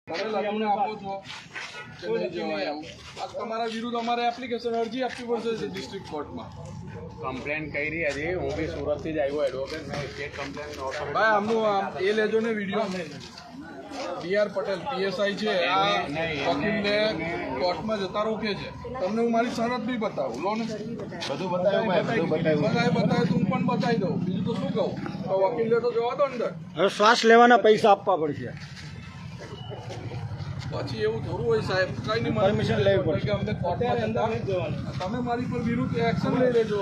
આપો છો કે નહીં જવાય આવું આ તમારા વિરુદ્ધ અમારે એપ્લિકેશન અરજી આપવી પડશે ડિસ્ટ્રિક્ટ કોર્ટમાં. કમ્પ્લેન કરી હતી. હું બી સુરતથી જ આવ્યો એડવોકેટ. મેં સ્ટેટ કમ્પ્લેન ભાઈ આમનું એ લેજો ને વિડીયો. BR પટેલ PSI છે આ વકીલને કોર્ટમાં જતા રોકે છે. તમને હું મારી સનદ બી બતાવું લો ને. બધું બતાવ્યું. બતાવે તું પણ બતાવી દઉં. બીજું તો શું કહું? તો વકીલને તો જવા દો અંદર. હવે શ્વાસ લેવાના પૈસા આપવા પડશે. પછી એવું થોડું હોય સાહેબ, કઈ નહીં પરમિશન લેવી પડશે. અમને કોર્ટમાં જતા તમે મારી પર વિરુદ્ધ એક્શન લઈ લેજો.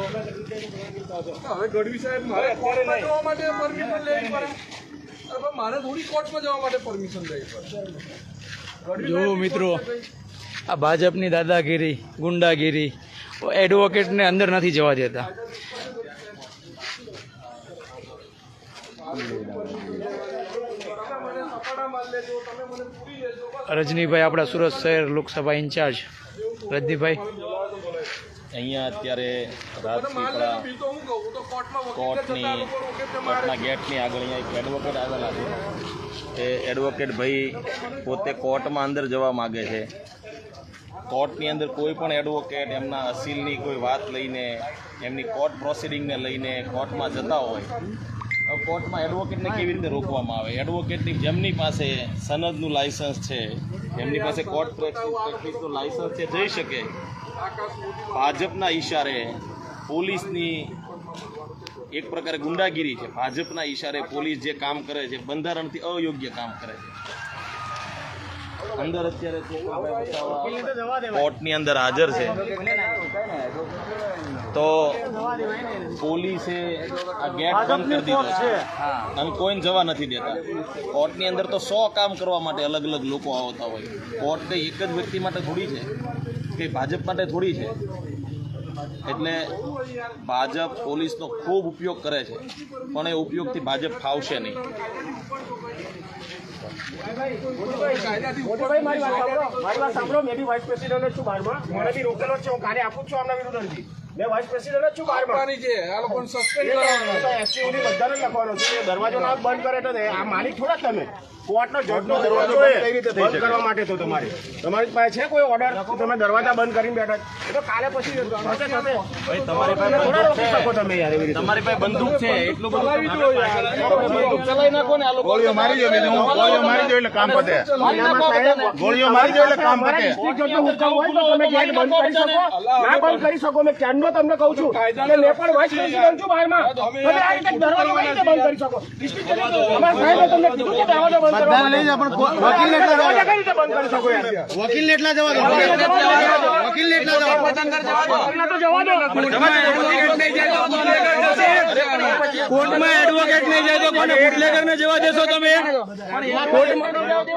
હવે ગઢવી સાહેબ મારે કોર્ટમાં જવા માટે પરમિશન લેવી પડે. મારે થોડી કોર્ટમાં જવા માટે પરમિશન લેવી પડે. જો મિત્રો, આ ભાજપની દાદાગીરી, ગુંડાગીરી, એડવોકેટને અંદર નથી જવા દેતા. રજનીભાઈ, આપણા સુરત શહેર લોકસભા ઇન્ચાર્જ રજનીભાઈ. અહીંયા અત્યારે રાજપીપળા કોર્ટના ગેટની આગળ અહીંયા એક એડવોકેટ આવેલા છે. એ એડવોકેટ ભાઈ પોતે કોર્ટમાં અંદર જવા માગે છે. કોર્ટની અંદર કોઈ પણ એડવોકેટ એમના અસીલની કોઈ વાત લઈને, એમની કોર્ટ પ્રોસિડિંગને લઈને કોર્ટમાં જતા હોય, કોર્ટમાં એડવોકેટને કેવી રીતે રોકવામાં આવે? એડવોકેટની જેમની પાસે સનદનું લાયસન્સ છે, એમની પાસે કોર્ટ પ્રેક્ટિસનું લાયસન્સ છે, જઈ શકે. ભાજપના ઈશારે પોલીસની એક પ્રકારે ગુંડાગીરી છે. ભાજપના ઈશારે પોલીસ જે કામ કરે છે, બંધારણથી અયોગ્ય કામ કરે છે. અંદર અત્યારે કોર્ટની અંદર હાજર છે, તો પોલીસે આ ગેટ બંધ કરી દીધો છે અને કોઈને જવા નથી દેતા. કોર્ટની અંદર તો 100 કામ કરવા માટે અલગ અલગ લોકો આવતા હોય. કોર્ટ કઈ એક જ વ્યક્તિ માટે થોડી છે, કે ભાજપ માટે થોડી છે. એટલે ભાજપ પોલીસનો ખૂબ ઉપયોગ કરે છે, પણ એ ઉપયોગથી ભાજપ ફાવશે નહીં. મારી વાત સાંભળો. મેં બી વાઇસ પ્રેસિડેન્ટ છું બહારમાં. મને બી રોકેલો છે. હું કાર્ય આપું છું આમના વિરુદ્ધ અરજી. મેં વાઇસ પ્રેસિડેન્ટ છું બહારમાં. આ લોકોને સસ્પેન્ડ કરવાના. એસસીઓની બધાને લખવાનો છે. દરવાજો ના બંધ કરે તો આ માલિક થોડા તમે. કોર્ટનો જજનો દરવાજો બંધ કરવા માટે તો તમારી પાસે છે કોઈ ઓર્ડર? તમે દરવાજા બંધ કરીને બેઠા. એ તો કાલે પછી તમારી પાસે શકો તમે યાર એવી રીતે. તમારી પાસે બંદૂક છે, એટલું બધું બંદૂક ચલાવી નાખો ને. આ લોકો ગોળીઓ મારી દો એટલે કામ પતે. ગોળીઓ મારી દો એટલે કામ પતે. તમે ગેટ બંધ કરી શકો? ના બંધ કરી શકો. મેં ક્યારનો તમને કહું છું કે મેં પણ વાઇસ પ્રેસિડેન્ટ છું બહારમાં. તમે આ રીતે દરવાજો કઈ રીતે બંધ કરી શકો? અમારા સાહેબે તમને કીધું કે દરવાજો બંધ કરો. વકીલને બંધ કરી શકો યાર. વકીલને એટલા જવા દો. વકીલને એટલા જવા દો. વકીલને તો જવા દો. કોર્ટમાં એડવોકેટ નહીં જાય તો કોને બુટલેગરને જવા દેશો તમે?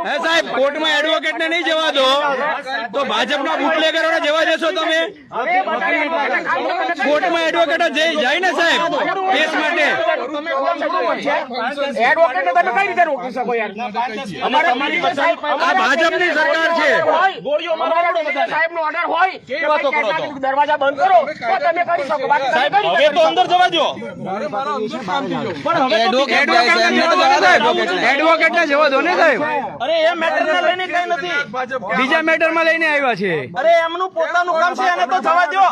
હે સાહેબ, કોર્ટમાં એડવોકેટને નહીં જવા દો તો ભાજપના બુટલેગરોને જવા દેશો તમે? કોર્ટમાં એડવોકેટ જાય ને સાહેબ કેસ માટે. એડવોકેટને તમે કઈ રીતે રોકી શકો યાર? આ ભાજપની સરકાર છે. સાહેબનો ઓર્ડર હોય કે દરવાજા બંધ કરો તો તમે કરી શકો. બાકી સાહેબ હવે તો અંદર જવા દો. એડવોકેટને જવા દો ને સાહેબ. અરે એ મેટરને લઈને કઈ નથી, બીજા મેટરમાં લઈને આવ્યા છે. અરે એમનું પોતાનું કામ છે, એને તો જવા દો.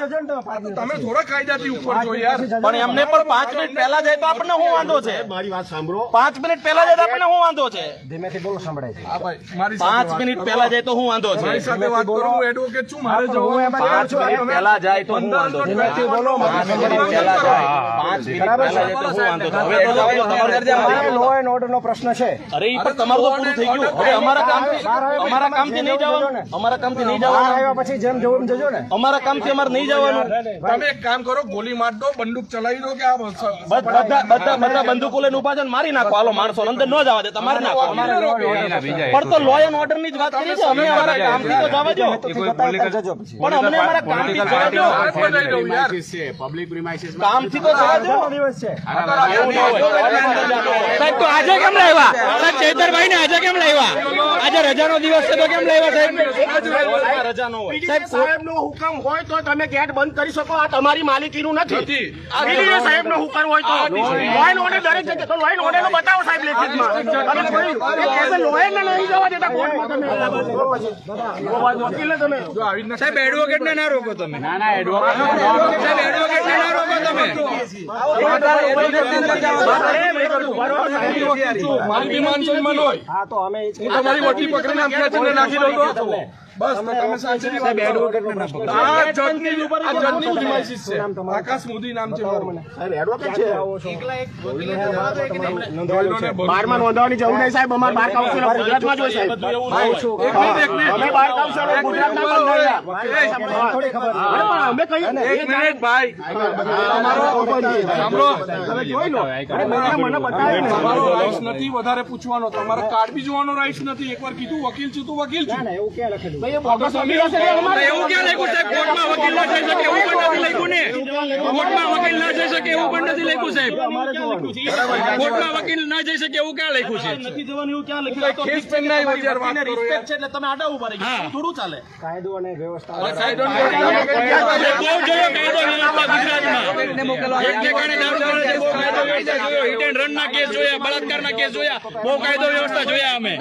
તમે થોડા કાયદાથી ઉપર છો યાર. પણ એમને પણ 5 મિનિટ પહેલા જાય તો આપણને શું વાંધો છે? મારી વાત સાંભળો. 5 મિનિટ પહેલા જાય તો આપણને શું વાંધો છે? ધીમેથી બોલો, સંભળાય છે. હા ભાઈ, મારી 5 મિનિટ પહેલા જાય તો શું વાંધો છે? મારી સાથે વાત કરો. હું એડવોકેટ છું, મારે જવું. 5 મિનિટ પહેલા જાય તો શું વાંધો છે? ધીમેથી બોલો. 5 મિનિટ પહેલા જાય, 5 મિનિટ પહેલા જાય તો શું વાંધો છે? હવે તો જવા દો, તમારે લો એન્ડ ઓર્ડર નો પ્રશ્ન છે. અરે ઈ પણ તમારું તો પૂરું થઈ ગયું. હવે અમારા કામથી નહીં જવાનું. અમારા કામથી નહીં બહાર જવાનું. આવ્યા પછી જેમ જવું એમ જજો ને. અમારા કામથી અમારે નહીં જવાનું. તમે એક કામ કરો, ગોલી માર દો, બંદૂક ચલાવી દો કે આ બધા બંદૂકો લઈને ઉભા છે ને મારી નાખો. હાલો માણસો અંદર ન જવા દે, તમારે નાખો. પણ તો લો એન્ડ ઓર્ડર ની જ વાત કરી છે. અમે અમારા કામથી તો જવા દો. પણ અમને અમારા કામથી જવા દો. બતાવી દઉં યાર. કામથી તો જવા દો. સાહેબ તો આજે કેમ લાવ્યા સાહેબ? ચૈતરભાઈ ને આજે કેમ લાવ્યા? આજે રજાનો દિવસ છે તો કેમ લાવ્યા સાહેબ? રજા નો હોય સાહેબ નો હુકમ હોય તો તમે ગેટ બંધ કરી શકો. આ તમારી માલિકીનું નથી. ડીડીઓ સાહેબ નો હુકમ હોય તો લોયન ઓર્ડર દરેક જગ્યાએ તો લોયન ઓર્ડર નો બતાવો સાહેબ લેખિતમાં. તમે કોઈ લોયન ને નહીં જવા દેતા કોર્ટમાં તમે વકીલને તમે સાહેબ એડવોકેટ ને ના રોકો તમે. સાહેબ એડવોકેટ ને ના રોકો તમે. મારી માન સન્માન હોય હું તમારી વટી પકડીને આમ ખેંચીને નાખી દઉં તો બસ તો તમે સાચી વાત કરો. આ જજની ઉજમાઈશી છે. આકાશ મોદી નામ છે મારું. એડવોકેટ છે. બારમાં નોંધવાની જરૂર નહીં સાહેબ. અમારા બાર કાઉન્સિલ ગુજરાતમાં જ હોય સાહેબ. અમે બાર કાઉન્સિલ ગુજરાતના પણ અમે કહીએ એક મિનિટ ભાઈ સાંભળો. મને બતાવે તમારો રાઈટ્સ નથી વધારે પૂછવાનો. તમારે કાર્ડ બી જોવાનો રાઈટ્સ નથી. એકવાર કીધું વકીલ છું તું વકીલ છું. એવું ક્યાં લખ્યું સાહેબ? કોર્ટમાં વકીલ ના જઈ શકે એવું પણ નથી લખ્યું ને. કોર્ટમાં વકીલ ના જઈ શકે એવું પણ નથી લખ્યું સાહેબ. કોર્ટમાં વકીલ ના જઈ શકે એવું ક્યાં લખ્યું છે? ખેસ પેન ના આવ્યો જ્યારે વાત કરો યાર. કાયદો અને વ્યવસ્થા અરે કાયદો ને બહુ જોયો કાયદો વ્યવસ્થા ગુજરાતમાં. એક ઠેકાણે દારૂ કરે છે, બહુ કાયદો વ્યવસ્થા જોયો. હિટ એન્ડ રન ના કેસ જોયા, બળાત્કારના કેસ જોયા, બહુ કાયદો વ્યવસ્થા જોયા અમે.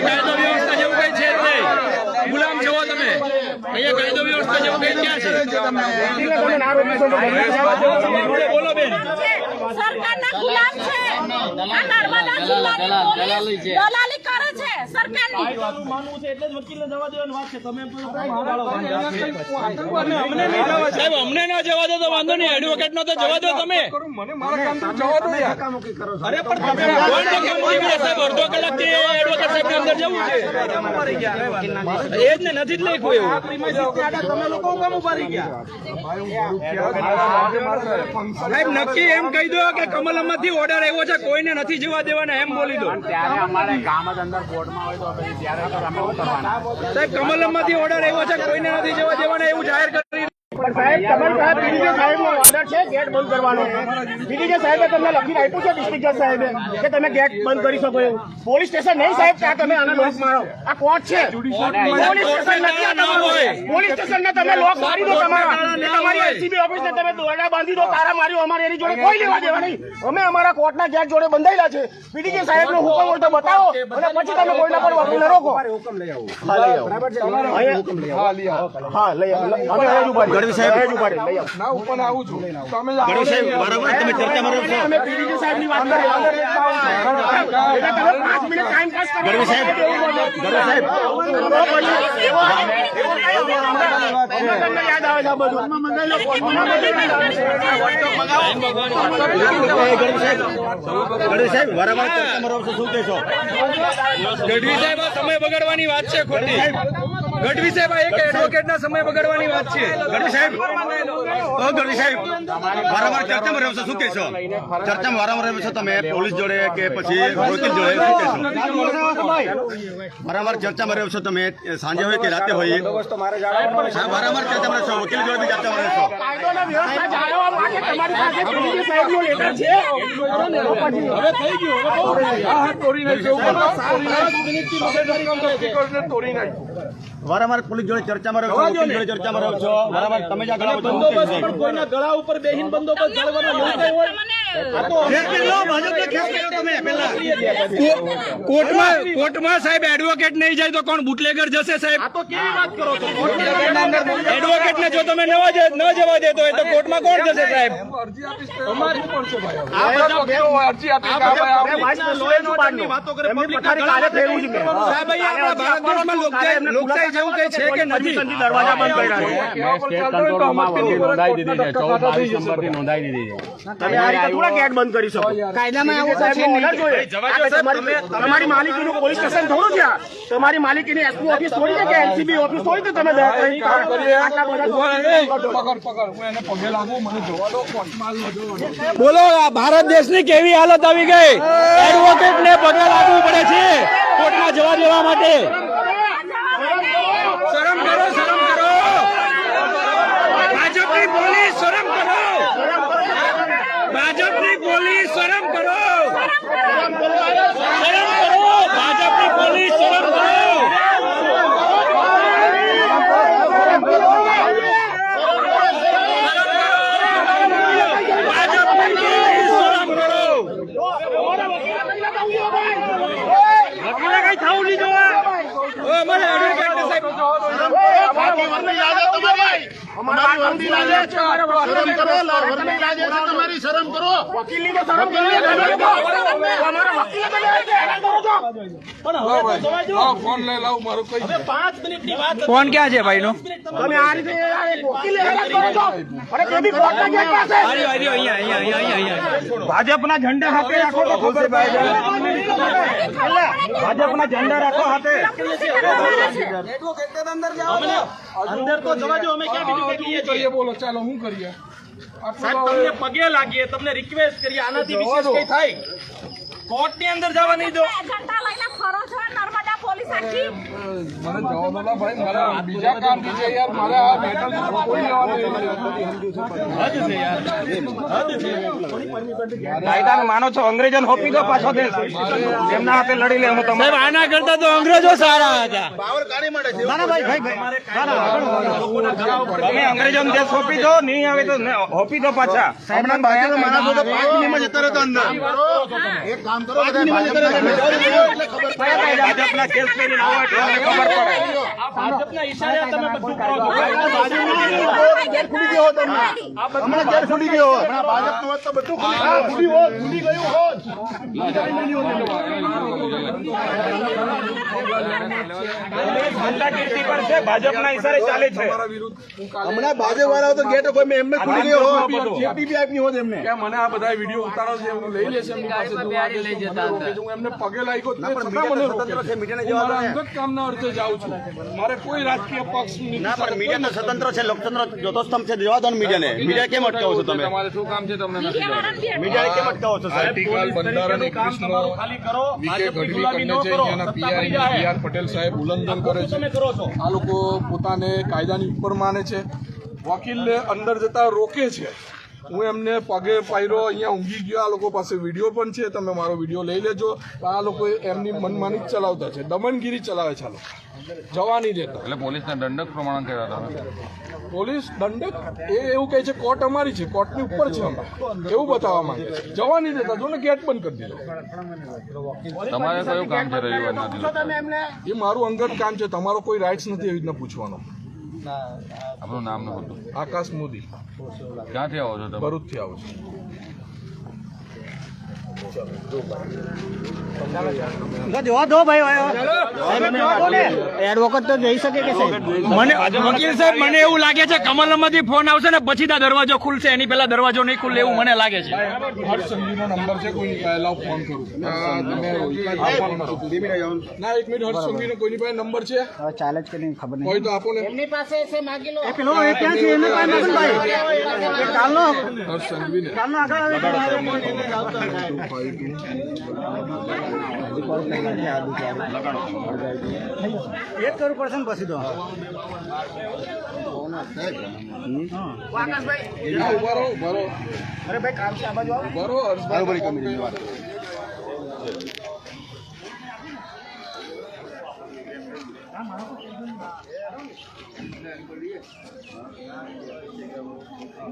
કાયદો વ્યવસ્થા જેવું કઈ છે જ નહીં. ગુલામ છો તમે. અહીંયા કાયદો વ્યવસ્થા જેવું કઈ ક્યાં છે? બોલો બેન. સરકારના ગુલામ છે. આ નર્મદા જિલ્લાની પોલીસ દલાલી કરે છે સરકારની. સાહેબ અમને ના જવા દો તો વાંધો નહીં. એડવોકેટ નો તો જવા દો તમે. મને મારા કામ તો જવા દો યાર. અરે પણ તમે કોણ તો કેમ બોલી રહ્યા સાહેબ? અડધો કલાકથી એડવોકેટ સાહેબ અંદર જવું છે. એ જ ને નથી જ લખ્યું એવું. તમે લોકો કેમ ઉભા રહી ગયા? સાહેબ નક્કી એમ કહી દો કે કમલમમાંથી ઓર્ડર આવ્યો છે, કોઈને નથી જવા દેવાના એમ બોલી દો. સાહેબ કમલમમાંથી ઓર્ડર આવ્યો છે, કોઈને નથી જવા દેવાના એવું જાહેર કરી. સાહેબ તમારી પાસે પીડીજે સાહેબનો ઓર્ડર છે ગેટ બંધ કરવાનો. પીડીજે સાહેબે તમને લખીને આપ્યું છે ડિસ્ટ્રિક્ટ જજ સાહેબે કે તમે ગેટ બંધ કરી શકો એવું. પોલીસ સ્ટેશન નહીં સાહેબ કે આ તમે આને લોક મારો. આ કોર્ટ છે. પોલીસ સ્ટેશન નથી આ તમારું. પોલીસ સ્ટેશનને તમે લોક મારી દો તમારા. તમારી એલસીબી ઓફિસને તમે દોરડા બાંધી દો, તારા માર્યો. અમારે એની જોડે કોઈ લેવા દેવા નહીં. અમે અમારા કોર્ટના ગેટ જોડે બંધાયેલા છે. પીડીજે સાહેબનો હુકમ હોય તો બતાવો અને પછી તમે કોઈના પર વકીલને રોકો. હા લઈ આવો. હા લઈ આવો. અમે હજુ ઉભા ના હું પણ આવું છું. તમે તમે ચર્ચામાં રહો છો. અમે પીડીજે સાહેબની વાત કરીએ. એટલે તમે 5 મિનિટ ટાઈમ પાસ કરો. ગઢવી સાહેબ તમને યાદ આવે છે આ બધું. ગઢવી સાહેબ આ સમય બગાડવાની વાત છે ખોટી. ગઢવી સાહેબ આ એક એડવોકેટ ના સમય બગાડવાની વાત છે. ગઢવી સાહેબ વારંવાર ચર્ચામાં રહ્યો છો, શું કહેશો? ચર્ચામાં વારંવાર રહ્યો છો તમે પોલીસ જોડે કે પછી વકીલ જોડે, શું કહેશો? વારંવાર ચર્ચામાં રહ્યો છો તમે, સાંજે હોય કે રાતે હોય? હા, વારંવાર ચર્ચામાં રહ્યો છો, વકીલ જોડે બી ચર્ચામાં રહ્યો છો. કાયદો અને વ્યવસ્થા જાળવવા માટે તમારી પાસે પીડીજે સાહેબનો લેટર છે. હવે થઈ ગયું. હા તોડી નાખ્યું. તોડી નાખ્યું. વારંવાર પોલીસ જોડે ચર્ચામાં રહ્યો છો, વકીલ જોડે ચર્ચામાં રહ્યો છો, વારંવાર તમે જ આગળ આવો છો, શું કહેશો? કોઈના ગળા ઉપર બેહીન બંદોબસ્ત જાળવવાનો એવું કઈ હોય? કોર્ટમાં સાહેબ એડવોકેટ નહીં જાય તો કોણ બુટલેગર જશે સાહેબ? તો કેવી વાત કરો છો? એડવોકેટ ને જો તમે ન જવા દેતો હોય તો કોર્ટમાં કોણ જશે સાહેબ? અરજી આપીશ તો અમારી પણ છે ભાઈ. આ બધા વકીલો અરજી આપી કે આ ભાઈ એમની પથારી કાલે થયેલું છે. સાહેબ અહીંયા આપણા ભારત દેશમાં લોકશાહી જેવું કઈ છે કે નથી? દરવાજા બંધ કર્યા તમે આ રીતે થોડા ગેટ બંધ કરી શકો. કાયદામાં આવું સાહેબનો ઓર્ડર જોઈએ. તમારી માલિકીનું પોલીસ સ્ટેશન થોડું છે આ. તમારી માલિકીની એસપી ઓફિસ થોડી છે કે એલસીબી ઓફિસ થોડી છે. તમે પકડ હું એને પગે લાગુ. મને જોવા દો. કોર્ટમાં જવાનું. બોલો આ ભારત દેશની કેવી હાલત આવી ગઈ? એડવોકેટ ને પગે લાગવું પડે છે. કોર્ટમાં જવા દેવા માટે શરમ કરો ભાજપની પોલીસ શરમ કરો ભાજપની પોલીસ શરમ કરો ભાજપની પોલીસ શરમ કરો ફોન લઈ લાવું મારું કઈ ફોન ક્યાં છે ભાઈ નો તમે આ રીતે વકીલ હેરાન કરો છો અને તે બી કોર્ટના ગેટ પાસે ભાજપના ઝંડા હાથે રાખો તો ખબર ભાજપના ઝંડા રાખો હાથે અંદર તો જવા દો અમે ક્યાં બીજું કરીએ છીએ બોલો ચાલો શું કરીએ સાહેબ તમને પગે લાગીએ તમને રિક્વેસ્ટ કરીએ આનાથી વિશેષ કઈ થાય કોર્ટ ની અંદર જવા નહીં દો એજન્ડા લઈને ફરો છો નર્મદા પોલીસ આખી મને જવા દો ના ભાઈ મારા બીજા કામ બી છે યાર મારા આ મેટલ કોઈ લેવા કાયદાને માનો છો અંગ્રેજોને હોપી દો પાછો દેશ એમના હાથે લડી લે હું તમે આના કરતા તો અંગ્રેજો સારા હતા તમે અંગ્રેજોને દેશ હોપી દો નહીં આવે તો હોપી દો પાછા હમણાં બાજુનો માણસ હતો 5 મિનિટમાં જતો રહ્યો અંદર એક કામ કરો ભાજપના કેસ કરીને આવો એટલે ખબર પડે ભાજપના ઈશારે તમે બધું કરો છો ગેટ ખુલી ગયો તમને હમણાં ગેટ ખુલી ગયો હમણાં ભાજપનું હોત તો બધું ખુલી ગયું હોત જનતા કીર્તિ પર છે ભાજપના ઈશારે ચાલે છે મારા વિરુદ્ધ હું કાલે હમણાં ભાજપ વાળાઓ તો ગેટ કોઈ એમને ખુલી ગયો હોત જેપી આપની હોત એમને કે મને આ બધા વિડીયો ઉતારો છે હું લઈ લેશે એમની પાસે હું એમને પગે લાગ્યો જ નહીં, છતાં મને રોકે છે. હું મારા અંગત કામના અર્થે જાઉં છું મારે કોઈ રાજકીય પક્ષની ના પણ મીડિયા તો સ્વતંત્ર છે લોકતંત્ર જોતો સ્તંભ છે જવા દો ને મીડિયાને મીડિયા કેમ અટકાવો છો તમે તમારે શું કામ છે તમને નથી જવાનું. મીડિયાને કેમ અટકાવો છો સાહેબ આર્ટિકલ બંધારણ 21 નો ખાલી કરો વીકે ગઢવી કરીને છે અહીંયાના પીઆઈ બીઆર પટેલ સાહેબ ઉલ્લંઘન કરે છે. આ લોકો પોતાને કાયદાની ઉપર માને છે, વકીલને અંદર જતા રોકે છે. હું એમને પગે પાયરો અહીંયા ઊંઘી ગયો. આ લોકો પાસે વિડીયો પણ છે, તમે મારો વિડીયો લઈ લેજો. આ લોકો એમની મનમાની જ ચલાવતા છે, દમનગીરી ચલાવે છે. આ લોકો જવા નહીં દેતા. એટલે પોલીસના દંડક પ્રમાણે કહેવા તમે પોલીસ દંડક એ એવું કહે છે કોર્ટ અમારી છે, કોર્ટની ઉપર છે અમે એવું બતાવવા માંગે છે. જવા નહીં દેતા. જો ને ગેટ બંધ કરી દીધો. તમારે કયું કામ છે રવિવારના દિવસે એ મારું અંગત કામ છે, તમારો કોઈ રાઇટ્સ નથી એવી રીતના પૂછવાનો. આપણું નામ ન હતું આકાશ મોદી, ક્યાંથી આવો છો તમે ભરૂચથી આવું છું. એડવોકેટ તો જઈ શકે કે મને વકીલ સાહેબ મને એવું લાગે છે કમલમાંથી ફોન આવશે ને પછી આ દરવાજો ખુલશે, એની પહેલા દરવાજો નહીં ખુલે એવું મને લાગે છે. હર્ષ સંઘવીનો નંબર છે, કોઈ લાવ ફોન કરું. તમે ના 1 મિનિટ. હર્ષ સંઘવીનો કોઈની પાસે નંબર છે? ચાલે જ કે નહીં ખબર કોઈ તો આપો ને. એમની પાસે છે, માગી લો. પેલો એ ક્યાં છે એને પાસે મગનભાઈ એ કાલનો હર્ષ સંઘવીને એક કરવું પડશે ને પછી તો ઉભા રહો. અરે ભાઈ કામ છે આ બાજુ આવો. ઉભા રહો. હર્ષભાઈ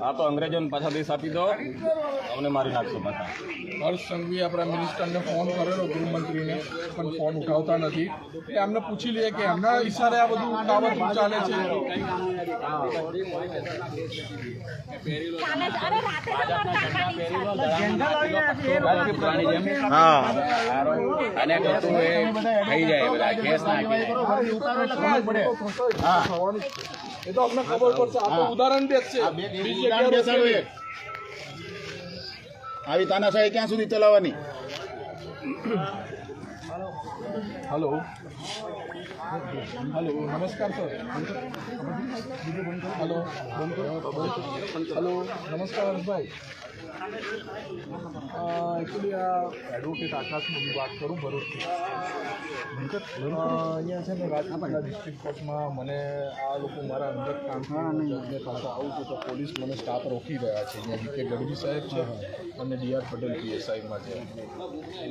આ તો અંગ્રેજોને પાછા દેશ આપી દો, અમને મારી નાખશો પાછા. હર્ષ સંઘવી આપણા મિનિસ્ટરને ફોન કરેલો, ગૃહમંત્રીને, પણ ફોન ઉઠાવતા નથી. એટલે એમને પૂછી લઈએ કે એમના ઈશારે આ બધું કાવતરું ચાલે છે. અરે રાતે હા અને કરતું એ થઈ જાય બધા કેસ નાખી એ તો અમને ખબર પડશે. આ તો ઉદાહરણ બે જ છે. બીજી જગ્યાએ આવી તાનાશાહી ક્યાં સુધી ચલાવવાની? હલો નમસ્કાર સર. હલો નમસ્કાર હર્ષભાઈ. એકચ્યુઅલી આ એડવોકેટ આકાશની વાત કરું ભરૂચથી. અહીંયા છે ને રાજપીપળા ડિસ્ટ્રિક્ટ કોર્ટમાં મને આ લોકો મારા અંદર કામથી જજને પાસે આવું છું તો પોલીસ મને સ્ટાફ રોકી રહ્યા છે. અહીંયા વી કે ગઢવી સાહેબ છે અને ડીઆર પટેલ પીએસઆઈમાં છે.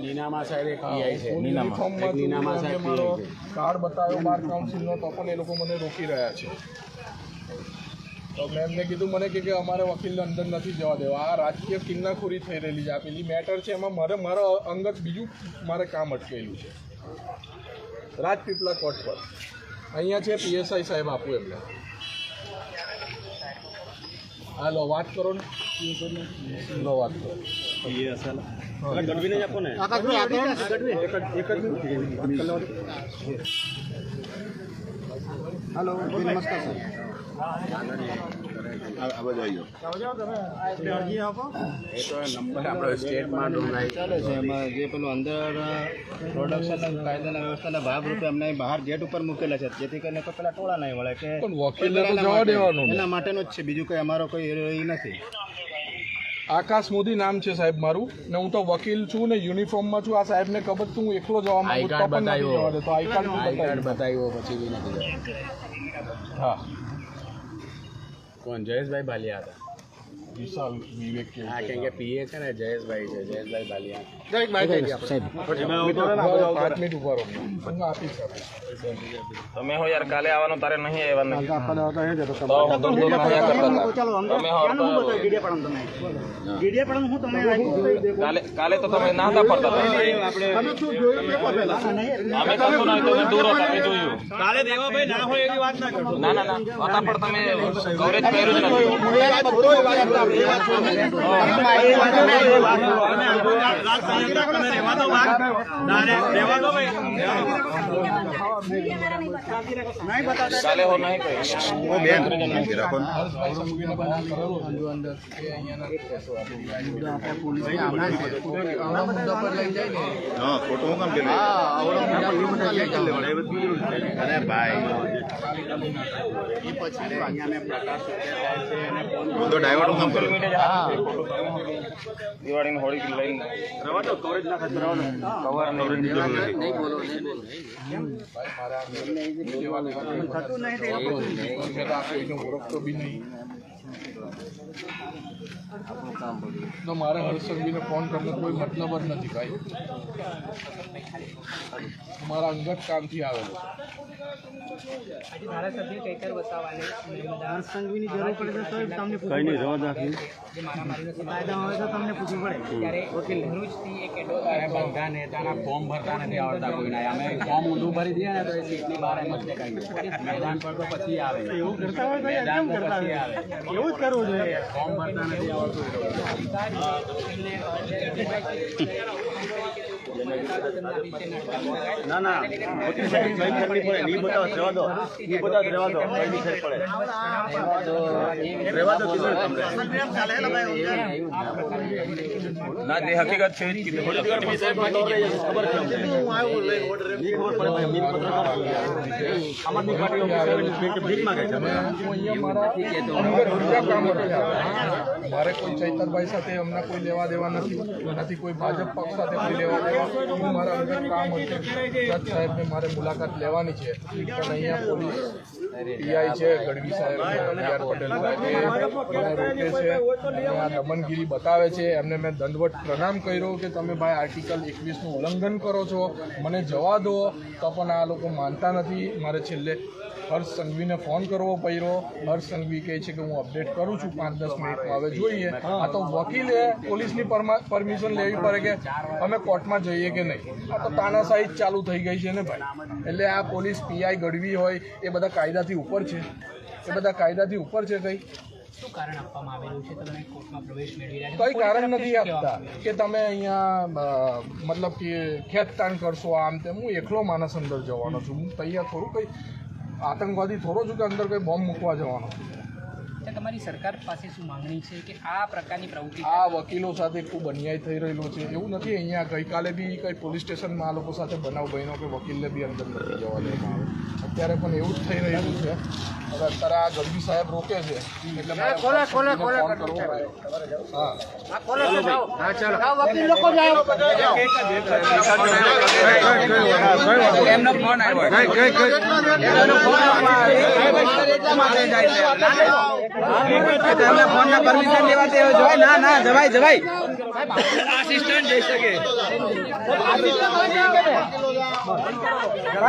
નીનામા સાહેબ એક પીઆઈ છે. યુનિફોર્મમાં મારો કાર્ડ બતાવ્યો બાર કાઉન્સિલનો તો પણ એ લોકો મને રોકી રહ્યા છે. તો મેં એમને કીધું મને કે અમારે વકીલને અંદર નથી જવા દેવા. આ રાજકીય કિન્નાખોરી થઈ રહેલી છે. આ પેલી મેટર છે એમાં મારા અંગત બીજું મારે કામ અટકેલું છે રાજપીપળા કોર્ટ પર. અહીંયા છે પીએસઆઈ સાહેબ, આપું એમને. હાલો વાત કરો ને, લો વાત કરો. હેલો, નમસ્કાર સર. આ બાજુ આવી જાઓ. એ તો નંબર આપણો સ્ટેટમાં ડોંગાઈ ચાલે છે. એમાં જે પેલું અંદર પ્રોડક્શન કાયદાના વ્યવસ્થાના ભાગરૂપે અમને બહાર ગેટ ઉપર મૂકેલા છે, જેથી કરીને કોઈ પેલા ટોળા નહીં વળે કે પણ વકીલને તો જવા દેવાનું ને. એના માટેનું જ છે, બીજું કંઈ અમારો કોઈ એ નથી. આકાશ મોદી નામ છે સાહેબ મારું, ને હું તો વકીલ છું ને યુનિફોર્મમાં છું. આ સાહેબને ખબર તું હું એકલો જવા માંગુ તો પણ નથી જવા દેતો. આઈ કાર્ડ બતાવ્યો પછી બી નથી. હા, કોણ? જયેશભાઈ બાલિયા હતા. વિશાલ વિવેક કે હા, કેમ કે પીએ છે ને જયેશભાઈ છે, જયેશભાઈ બાલિયા. 5 મિનિટ ઉભા રહો, હું આપીશ. તમે હો યાર કાલે આવવાનું તારે નહીં આવવાનું. કાલે તો તમે ના હતા પડતા. અમે કશું ના તમે દૂર હતા, અમે જોયું. કાલે દેવાભાઈ ના હોય એવી વાત ના કરશો. ના ના ના હતા પણ તમે કવરેજ કર્યું જ નથી. કાલે હો નહીં ફોટો હું કામ કે અરે ભાઈ હું તો ડાયવર્ટ હું કામ કરું. દિવાળીની હોળી લઈને કવરેજ ના ઓળખતો બી નહીં. તો મારે હર્ષસંઘવીને ફોન કરવાનો કોઈ મતલબ જ નથી ભાઈ. મારા અંગત કામથી આવેલો ફોર્મ ભરતા નથી આવડતા કોઈના. અમે ફોર્મ ઊંધું ભરી દઈએ ને તો એ સીટની બહાર એમ જ દેખાય. મેદાન પર તો પછી આવે, એવું કરતા હોય મેદાન પર પછી આવે. એવું જ કરવું જોઈએ. ફોર્મ ભરતા નથી આવડતું. ના ના મોટી સાહેબ સહી કરવી પડે. નહીં બતાવો રહેવા દો, નહીં બતાવો રહેવા દો, કઈ નહીં સાહેબ પડે રહેવા દો. ના જે હકીકત છે જ કીધું. ખબર છે આમાંથી મારે કોઈ ચૈતરભાઈ સાથે હમણાં કોઈ લેવા દેવા નથી કોઈ ભાજપ પક્ષ સાથે કોઈ લેવા દેવા. હું મારા અંગત કામ હતું. જજ સાહેબને મારે મુલાકાત લેવાની છે, પણ અહીંયા પોલીસ પીઆઈ છે ગઢવી સાહેબ, ડીઆર પટેલ સાહેબ મને રોકે છે. આ દમનગીરી બતાવે છે. એમને મેં દંડવટ પ્રણામ કર્યો કે તમે ભાઈ આર્ટિકલ 21નું ઉલ્લંઘન કરો છો, મને જવા દો, તો પણ આ લોકો માનતા નથી. મારે છેલ્લે હર્ષ સંઘવીને ફોન કરવો પડ્યો. હર્ષ સંઘવી કહે છે કે હું અપડેટ કરું છું 5-10 મિનિટમાં, હવે જોઈએ. આ તો વકીલે પોલીસની પરમિશન લેવી પડે કે અમે કોર્ટમાં જઈએ કે નહીં. આ તો તાનાશાહી જ ચાલુ થઈ ગઈ છે ને ભાઈ. એટલે આ પોલીસ પીઆઈ ગઢવી હોય એ બધા કાયદાથી ઉપર છે, એ બધા કાયદાથી ઉપર છે. કંઈ કઈ કારણ નથી આપતા કે તમે અહીંયા મતલબ કે ખેંચતાણ કરશો આમ તેમ. હું એકલો માણસ અંદર જવાનો છું. હું તૈયાર થોડું કંઈ આતંકવાદી થોડો છું કે અંદર કોઈ બોમ્બ મૂકવા જવાનો. તમારી સરકાર પાસે શું માંગણી છે કે આ પ્રકારની પ્રવૃત્તિ? આ વકીલો સાથે ખૂબ અન્યાય થઈ રહેલો છે. એવું નથી અહીંયા ગઈકાલે બી કંઈ પોલીસ સ્ટેશનમાં આ લોકો સાથે બનાવ બન્યો કે વકીલને બી અંદર નથી જવા દેવામાં આવે. અત્યારે પણ એવું જ થઈ રહ્યું છે. હવે અત્યારે આ ગઢવી સાહેબ રોકે છે એટલે મારે ફોન કરવો પડે. હા એમનો ફોન આવ્યો ફોન ના પરમિશન લેવા તે જોય ના જવાય આસિસ્ટન્ટ જઈ શકે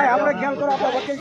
આપણે કેમ કરો આપણે વકીલ